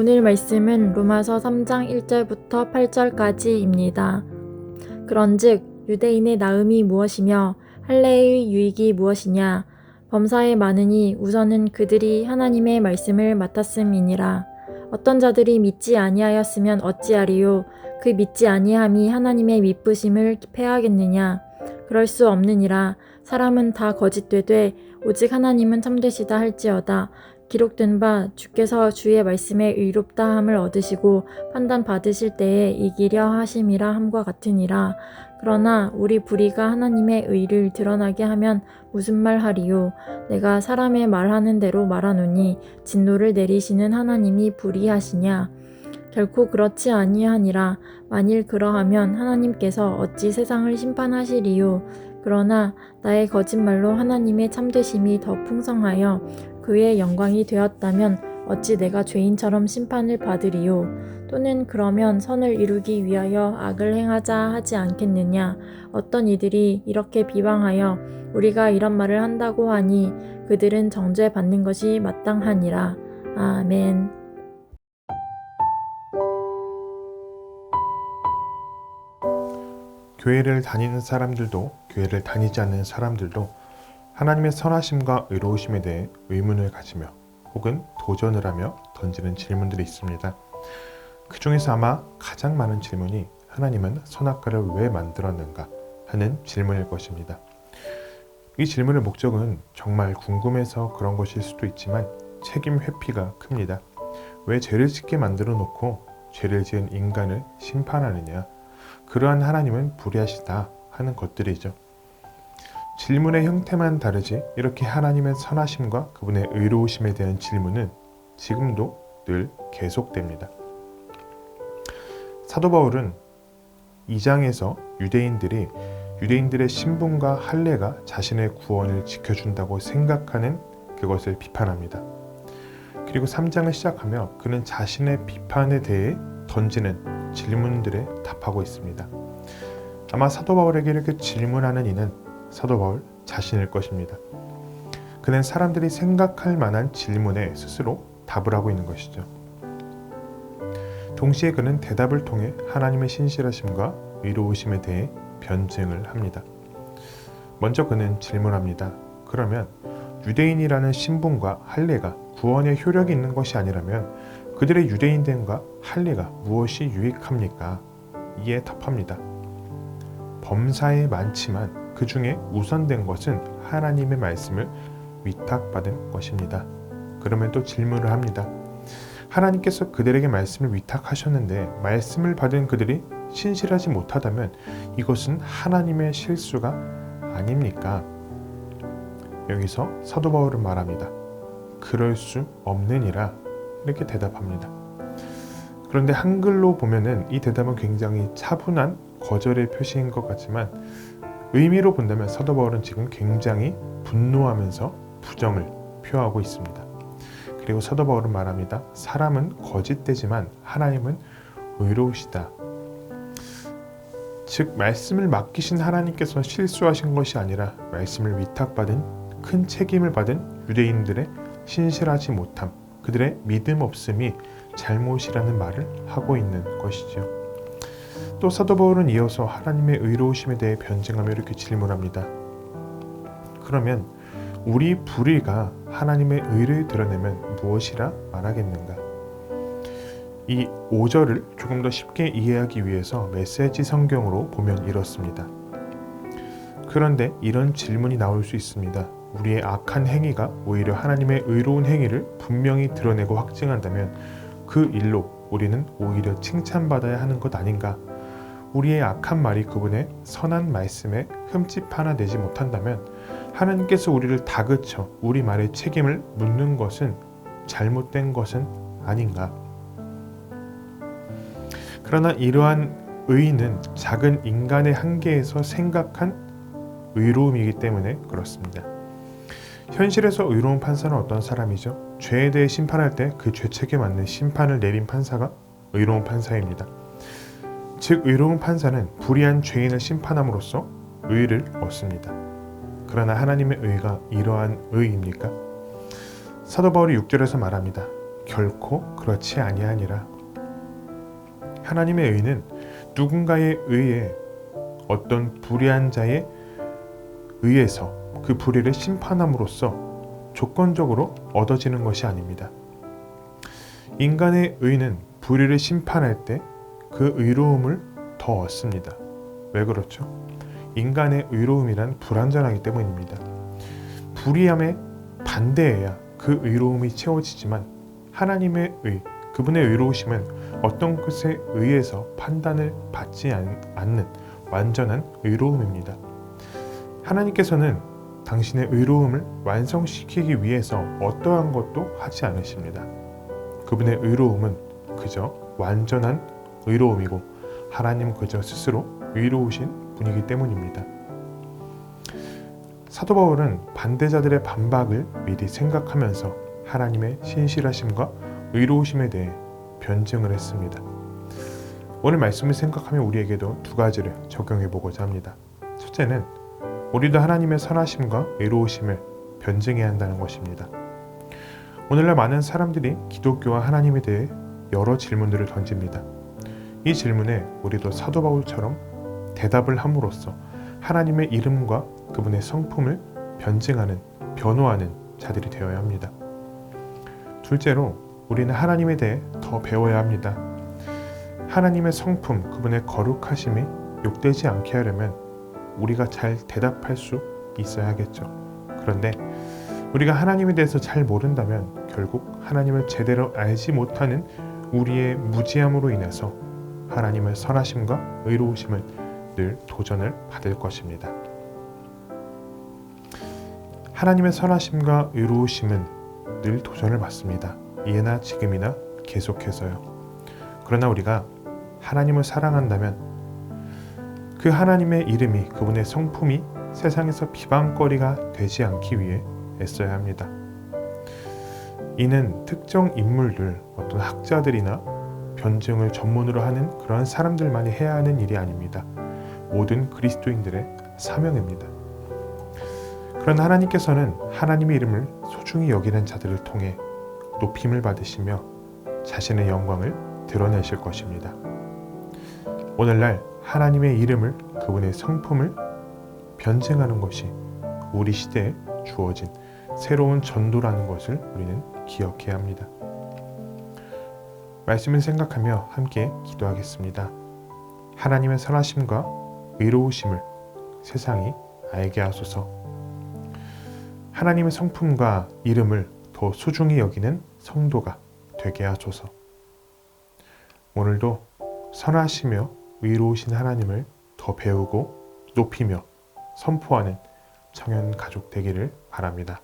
오늘 말씀은 로마서 3장 1절부터 8절까지입니다. 그런즉 유대인의 나음이 무엇이며 할례의 유익이 무엇이냐? 범사에 많으니 우선은 그들이 하나님의 말씀을 맡았음이니라. 어떤 자들이 믿지 아니하였으면 어찌하리요? 그 믿지 아니함이 하나님의 미쁘심을 패하겠느냐? 그럴 수 없느니라. 사람은 다 거짓되되 오직 하나님은 참되시다 할지어다. 기록된 바 주께서 주의 말씀에 의롭다함을 얻으시고 판단 받으실 때에 이기려 하심이라 함과 같으니라. 그러나 우리 불의가 하나님의 의를 드러나게 하면 무슨 말 하리요? 내가 사람의 말하는 대로 말하노니 진노를 내리시는 하나님이 불의하시냐? 결코 그렇지 아니하니라. 만일 그러하면 하나님께서 어찌 세상을 심판하시리요? 그러나 나의 거짓말로 하나님의 참되심이 더 풍성하여 그의 영광이 되었다면 어찌 내가 죄인처럼 심판을 받으리요? 또는 그러면 선을 이루기 위하여 악을 행하자 하지 않겠느냐? 어떤 이들이 이렇게 비방하여 우리가 이런 말을 한다고 하니 그들은 정죄받는 것이 마땅하니라. 아멘. 교회를 다니는 사람들도 교회를 다니지 않는 사람들도 하나님의 선하심과 의로우심에 대해 의문을 가지며 혹은 도전을 하며 던지는 질문들이 있습니다. 그 중에서 아마 가장 많은 질문이 하나님은 선악과를 왜 만들었는가 하는 질문일 것입니다. 이 질문의 목적은 정말 궁금해서 그런 것일 수도 있지만 책임 회피가 큽니다. 왜 죄를 짓게 만들어 놓고 죄를 지은 인간을 심판하느냐? 그러한 하나님은 불의하시다 하는 것들이죠. 질문의 형태만 다르지 이렇게 하나님의 선하심과 그분의 의로우심에 대한 질문은 지금도 늘 계속됩니다. 사도 바울은 2장에서 유대인들의 신분과 할례가 자신의 구원을 지켜준다고 생각하는 그것을 비판합니다. 그리고 3장을 시작하며 그는 자신의 비판에 대해 던지는 질문들에 답하고 있습니다. 아마 사도 바울에게 이렇게 질문하는 이는 사도 바울 자신일 것입니다. 그는 사람들이 생각할 만한 질문에 스스로 답을 하고 있는 것이죠. 동시에 그는 대답을 통해 하나님의 신실하심과 의로우심에 대해 변증을 합니다. 먼저 그는 질문합니다. 그러면 유대인이라는 신분과 할례가 구원의 효력이 있는 것이 아니라면 그들의 유대인됨과 할례가 무엇이 유익합니까? 이에 답합니다. 범사에 많지만 그 중에 우선된 것은 하나님의 말씀을 위탁받은 것입니다. 그러면 또 질문을 합니다. 하나님께서 그들에게 말씀을 위탁하셨는데 말씀을 받은 그들이 신실하지 못하다면 이것은 하나님의 실수가 아닙니까? 여기서 사도 바울은 말합니다. 그럴 수 없느니라 이렇게 대답합니다. 그런데 한글로 보면은 이 대답은 굉장히 차분한 거절의 표시인 것 같지만 의미로 본다면 사도 바울은 지금 굉장히 분노하면서 부정을 표하고 있습니다. 그리고 사도 바울은 말합니다. 사람은 거짓되지만 하나님은 의로우시다. 즉 말씀을 맡기신 하나님께서 실수하신 것이 아니라 말씀을 위탁받은 큰 책임을 받은 유대인들의 신실하지 못함, 그들의 믿음 없음이 잘못이라는 말을 하고 있는 것이죠. 또 사도 바울은 이어서 하나님의 의로우심에 대해 변증하며 이렇게 질문합니다. 그러면 우리 불의가 하나님의 의를 드러내면 무엇이라 말하겠는가? 이 5절을 조금 더 쉽게 이해하기 위해서 메시지 성경으로 보면 이렇습니다. 그런데 이런 질문이 나올 수 있습니다. 우리의 악한 행위가 오히려 하나님의 의로운 행위를 분명히 드러내고 확증한다면 그 일로 우리는 오히려 칭찬받아야 하는 것 아닌가? 우리의 악한 말이 그분의 선한 말씀에 흠집 하나 내지 못한다면 하나님께서 우리를 다그쳐 우리 말의 책임을 묻는 것은 잘못된 것은 아닌가? 그러나 이러한 의의는 작은 인간의 한계에서 생각한 의로움이기 때문에 그렇습니다. 현실에서 의로운 판사는 어떤 사람이죠? 죄에 대해 심판할 때 그 죄책에 맞는 심판을 내린 판사가 의로운 판사입니다. 즉 의로운 판사는 불의한 죄인을 심판함으로써 의를 얻습니다. 그러나 하나님의 의가 이러한 의입니까? 사도 바울이 6절에서 말합니다. 결코 그렇지 아니하니라. 하나님의 의는 누군가에 의해 어떤 불의한 자에 의해서 그 불의를 심판함으로써 조건적으로 얻어지는 것이 아닙니다. 인간의 의는 불의를 심판할 때 그 의로움을 더 얻습니다. 왜 그렇죠? 인간의 의로움이란 불완전하기 때문입니다. 불의함에 반대해야 그 의로움이 채워지지만 하나님의 의, 그분의 의로우심은 어떤 것에 의해서 판단을 받지 않는 완전한 의로움입니다. 하나님께서는 당신의 의로움을 완성시키기 위해서 어떠한 것도 하지 않으십니다. 그분의 의로움은 그저 완전한 의로움이고 하나님 그저 스스로 의로우신 분이기 때문입니다. 사도 바울은 반대자들의 반박을 미리 생각하면서 하나님의 신실하심과 의로우심에 대해 변증을 했습니다. 오늘 말씀을 생각하며 우리에게도 두 가지를 적용해 보고자 합니다. 첫째는 우리도 하나님의 선하심과 의로우심을 변증해야 한다는 것입니다. 오늘날 많은 사람들이 기독교와 하나님에 대해 여러 질문들을 던집니다. 이 질문에 우리도 사도 바울처럼 대답을 함으로써 하나님의 이름과 그분의 성품을 변증하는, 변호하는 자들이 되어야 합니다. 둘째로 우리는 하나님에 대해 더 배워야 합니다. 하나님의 성품, 그분의 거룩하심이 욕되지 않게 하려면 우리가 잘 대답할 수 있어야겠죠. 그런데 우리가 하나님에 대해서 잘 모른다면 결국 하나님을 제대로 알지 못하는 우리의 무지함으로 인해서 하나님의 선하심과 의로우심을 늘 도전을 받을 것입니다. 하나님의 선하심과 의로우심은 늘 도전을 받습니다. 이해나 지금이나 계속해서요. 그러나 우리가 하나님을 사랑한다면 그 하나님의 이름이, 그분의 성품이 세상에서 비방거리가 되지 않기 위해 애써야 합니다. 이는 특정 인물들, 어떤 학자들이나 변증을 전문으로 하는 그러한 사람들만이 해야 하는 일이 아닙니다. 모든 그리스도인들의 사명입니다. 그러나 하나님께서는 하나님의 이름을 소중히 여기는 자들을 통해 높임을 받으시며 자신의 영광을 드러내실 것입니다. 오늘날 하나님의 이름을, 그분의 성품을 변증하는 것이 우리 시대에 주어진 새로운 전도라는 것을 우리는 기억해야 합니다. 말씀을 생각하며 함께 기도하겠습니다. 하나님의 선하심과 의로우심을 세상이 알게 하소서. 하나님의 성품과 이름을 더 소중히 여기는 성도가 되게 하소서. 오늘도 선하시며 의로우신 하나님을 더 배우고 높이며 선포하는 청년 가족 되기를 바랍니다.